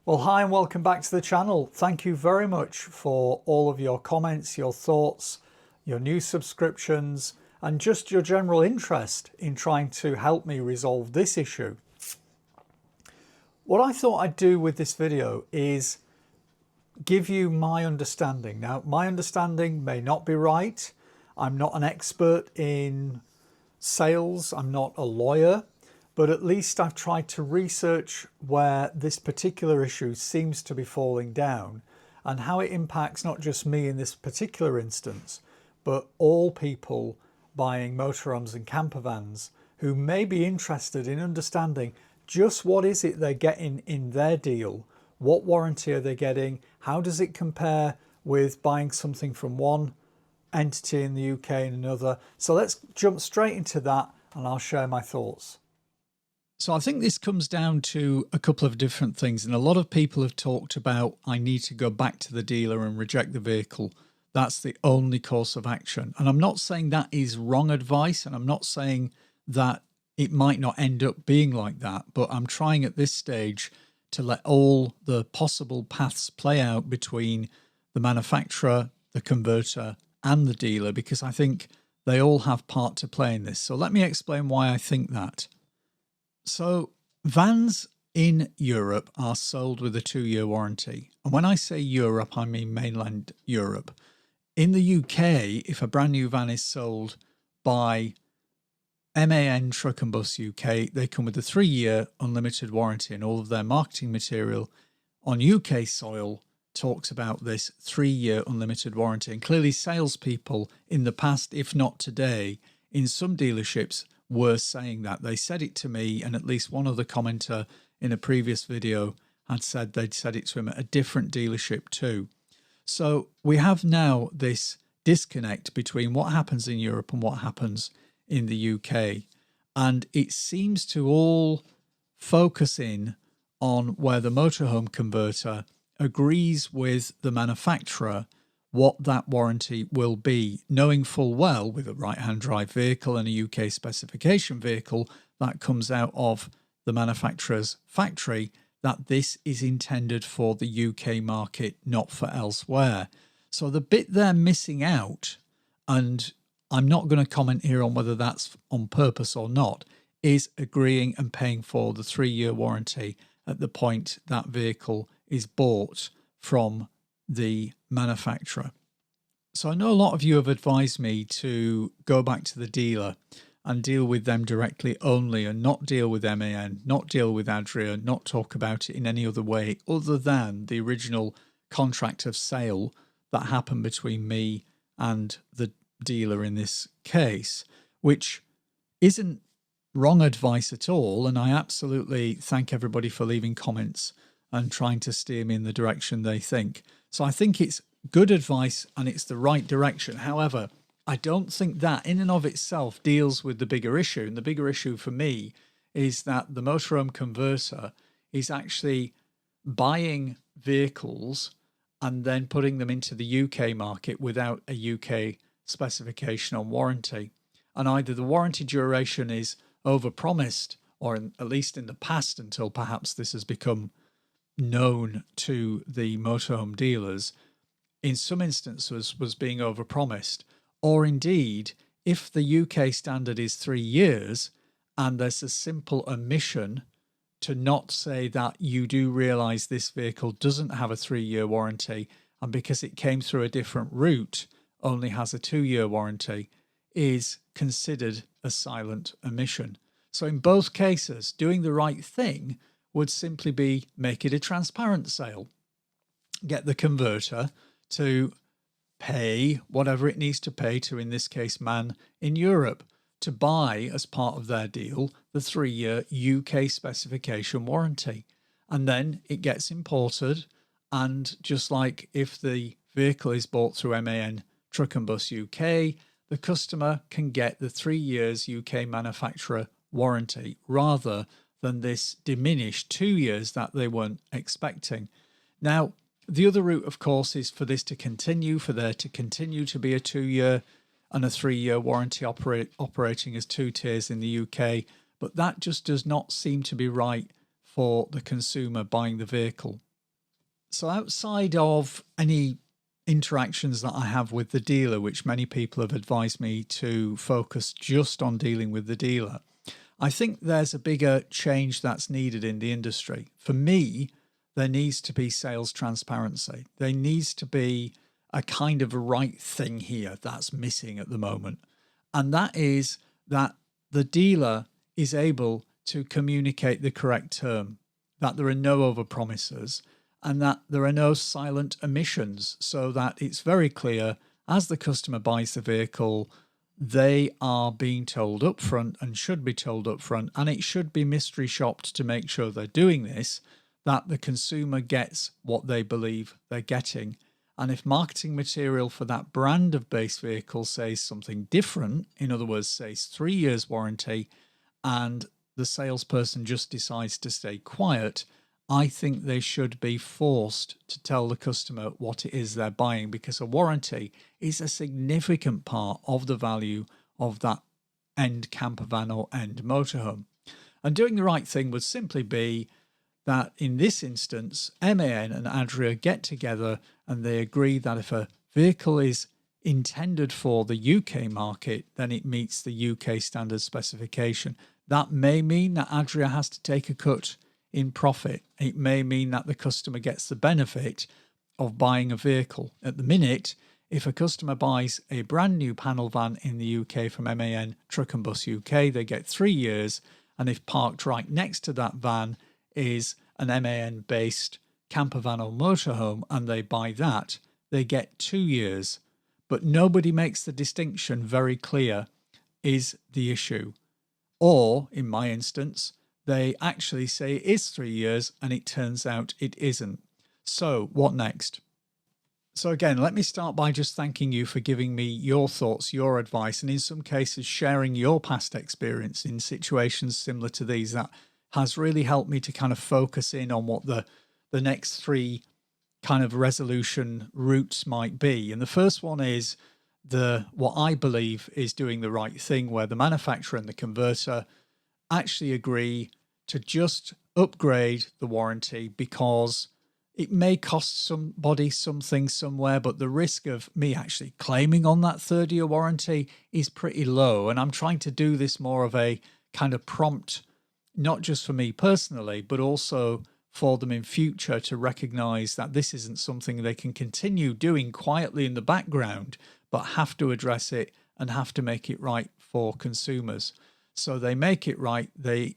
Well, hi and welcome back to the channel. Thank you very much for all of your comments, your thoughts, your new subscriptions, and just your general interest in trying to help me resolve this issue. What I thought I'd do with this video is give you my understanding. Now, my understanding may not be right. I'm not an expert in sales. I'm not a lawyer. But at least I've tried to research where this particular issue seems to be falling down and how it impacts not just me in this particular instance, but all people buying motorhomes and camper vans who may be interested in understanding just what is it they're getting in their deal, what warranty are they getting, how does it compare with buying something from one entity in the UK and another. So let's jump straight into that and I'll share my thoughts. So I think this comes down to a couple of different things, and a lot of people have talked about I need to go back to the dealer and reject the vehicle. That's the only course of action. And I'm not saying that is wrong advice, and I'm not saying that it might not end up being like that, but I'm trying at this stage to let all the possible paths play out between the manufacturer, the converter, and the dealer, because I think they all have part to play in this. So let me explain why I think that. So vans in Europe are sold with a 2-year warranty. And when I say Europe, I mean mainland Europe. In the UK, if a brand new van is sold by MAN Truck and Bus UK, they come with a 3-year unlimited warranty, and all of their marketing material on UK soil talks about this 3-year unlimited warranty. And clearly salespeople in the past, if not today, in some dealerships were saying that. They said it to me, and at least one other commenter in a previous video had said they'd said it to him at a different dealership too. So we have now this disconnect between what happens in Europe and what happens in the UK. And it seems to all focus in on where the motorhome converter agrees with the manufacturer what that warranty will be, knowing full well with a right-hand drive vehicle and a UK specification vehicle that comes out of the manufacturer's factory that this is intended for the UK market, not for elsewhere. So the bit they're missing out, and I'm not going to comment here on whether that's on purpose or not, is agreeing and paying for the 3-year warranty at the point that vehicle is bought from the manufacturer. So I know a lot of you have advised me to go back to the dealer and deal with them directly only, and not deal with MAN, not deal with Adria, not talk about it in any other way other than the original contract of sale that happened between me and the dealer in this case, which isn't wrong advice at all. And I absolutely thank everybody for leaving comments and trying to steer me in the direction they think. So I think it's good advice and it's the right direction. However, I don't think that in and of itself deals with the bigger issue. And the bigger issue for me is that the motorhome converter is actually buying vehicles and then putting them into the UK market without a UK specification on warranty. And either the warranty duration is overpromised, or at least in the past, until perhaps this has become known to the motorhome dealers, in some instances was being overpromised. Or indeed, if the UK standard is 3 years and there's a simple omission to not say that you do realise this vehicle doesn't have a 3-year warranty, and because it came through a different route only has a 2-year warranty, is considered a silent omission. So in both cases, doing the right thing would simply be make it a transparent sale. Get the converter to pay whatever it needs to pay to, in this case, MAN in Europe, to buy as part of their deal the 3-year UK specification warranty. And then it gets imported, and just like if the vehicle is bought through MAN Truck and Bus UK, the customer can get the 3 years UK manufacturer warranty rather than this diminished 2 years that they weren't expecting. Now, the other route, of course, is for this to continue, for there to continue to be a 2-year and a 3-year warranty operating as 2 tiers in the UK, but that just does not seem to be right for the consumer buying the vehicle. So outside of any interactions that I have with the dealer, which many people have advised me to focus just on dealing with the dealer, I think there's a bigger change that's needed in the industry. For me, there needs to be sales transparency. There needs to be a kind of a right thing here that's missing at the moment. And that is that the dealer is able to communicate the correct term, that there are no overpromises, and that there are no silent omissions, so that it's very clear as the customer buys the vehicle, they are being told up front and should be told up front, and it should be mystery shopped to make sure they're doing this, that the consumer gets what they believe they're getting. And if marketing material for that brand of base vehicle says something different, in other words, says 3 years warranty, and the salesperson just decides to stay quiet, I think they should be forced to tell the customer what it is they're buying, because a warranty is a significant part of the value of that end camper van or end motorhome. And doing the right thing would simply be that in this instance, MAN and Adria get together and they agree that if a vehicle is intended for the UK market, then it meets the UK standard specification. That may mean that Adria has to take a cut in profit. It may mean that the customer gets the benefit of buying a vehicle. At the minute, if a customer buys a brand new panel van in the UK from MAN Truck and Bus UK, they get 3 years. And if parked right next to that van is an MAN based camper van or motorhome and they buy that, they get 2 years. But nobody makes the distinction very clear, is the issue. Or, in my instance, they actually say it is 3 years and it turns out it isn't. So what next? So again, let me start by just thanking you for giving me your thoughts, your advice, and in some cases sharing your past experience in situations similar to these. That has really helped me to kind of focus in on what the next 3 kind of resolution routes might be. And the first one is what I believe is doing the right thing, where the manufacturer and the converter actually agree to just upgrade the warranty, because it may cost somebody something somewhere, but the risk of me actually claiming on that 3rd-year warranty is pretty low. And I'm trying to do this more of a kind of prompt, not just for me personally, but also for them in future to recognize that this isn't something they can continue doing quietly in the background, but have to address it and have to make it right for consumers. So they make it right, they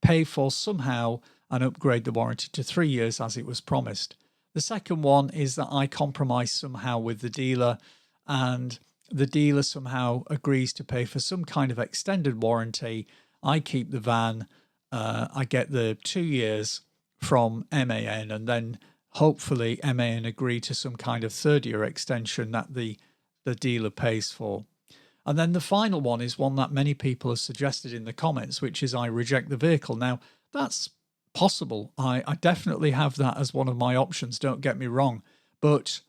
pay for somehow and upgrade the warranty to 3 years as it was promised. The second one is that I compromise somehow with the dealer, and the dealer somehow agrees to pay for some kind of extended warranty. I keep the van, I get the 2 years from MAN, and then hopefully MAN agree to some kind of 3rd-year extension that the dealer pays for. And then the final one is one that many people have suggested in the comments, which is I reject the vehicle. Now, that's possible. I definitely have that as one of my options, don't get me wrong. But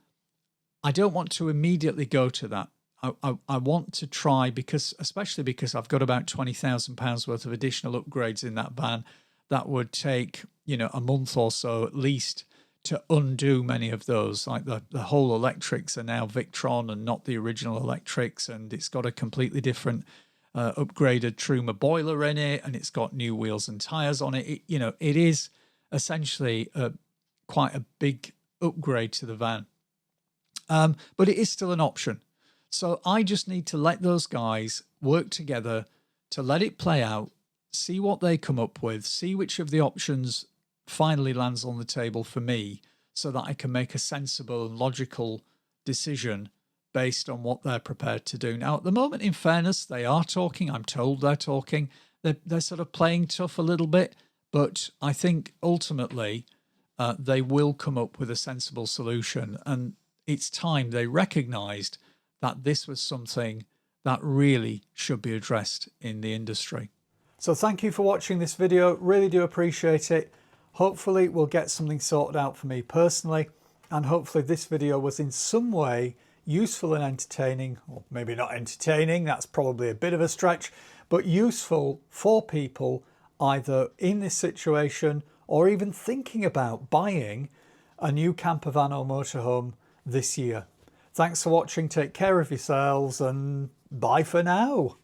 I don't want to immediately go to that. I want to try, especially because I've got about £20,000 worth of additional upgrades in that van that would take, a month or so at least to undo many of those. Like the whole electrics are now Victron and not the original electrics, and it's got a completely different upgraded Truma boiler in it, and it's got new wheels and tires on it. It is essentially quite a big upgrade to the van, but it is still an option. So I just need to let those guys work together to let it play out, see what they come up with, see which of the options finally lands on the table for me, so that I can make a sensible and logical decision based on what they're prepared to do. Now, at the moment, in fairness, they are talking. I'm told they're talking. They're sort of playing tough a little bit, but I think ultimately they will come up with a sensible solution. And it's time they recognised that this was something that really should be addressed in the industry. So thank you for watching this video. Really do appreciate it. Hopefully we'll get something sorted out for me personally, and hopefully this video was in some way useful and entertaining, or maybe not entertaining, that's probably a bit of a stretch, but useful for people either in this situation or even thinking about buying a new camper van or motorhome this year. Thanks for watching, take care of yourselves, and bye for now.